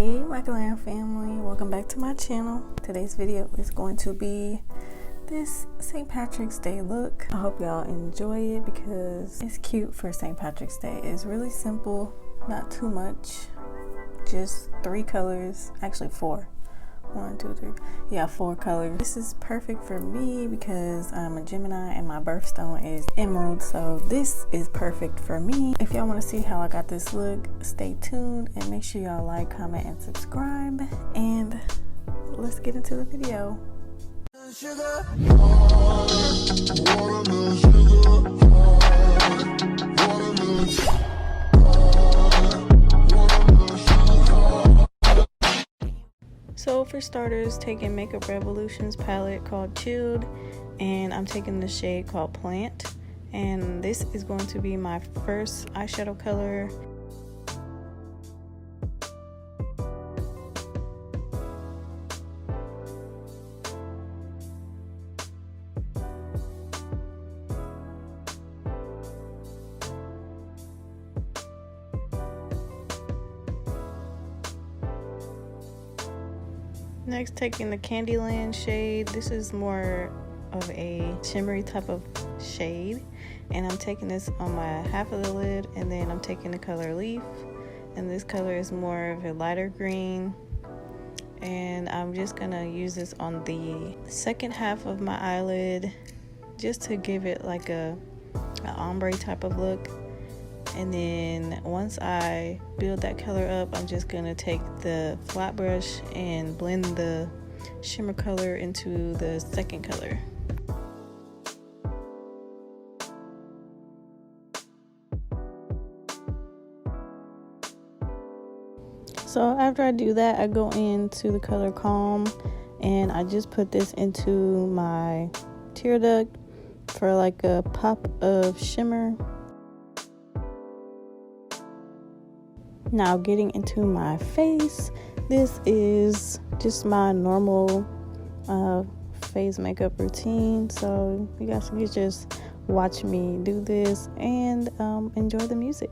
Hey my Glam family, welcome back to my channel. Today's video is going to be this St. Patrick's Day look. I hope y'all enjoy it because it's cute for St. Patrick's Day. It's really simple, not too much, just 3 colors, actually 4. 1, 2, 3, yeah, 4 colors. This is perfect for me because I'm a Gemini and my birthstone is emerald, so this is perfect for me. If y'all want to see how I got this look, stay tuned and make sure y'all like, comment, and subscribe, and let's get into the video. So for starters, taking Makeup Revolution's palette called Chilled, and I'm taking the shade called Plant, and this is going to be my first eyeshadow color. Next, taking the Candyland shade. This is more of a shimmery type of shade, and I'm taking this on my half of the lid, and then I'm taking the color Leaf, and this color is more of a lighter green, and I'm just gonna use this on the second half of my eyelid just to give it like a ombre type of look. And then once I build that color up, I'm just gonna take the flat brush and blend the shimmer color into the second color. So after I do that, I go into the color Calm, and I just put this into my tear duct for like a pop of shimmer. Now getting into my face, this is just my normal face makeup routine, so you guys can just watch me do this and enjoy the music.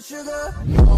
sugar.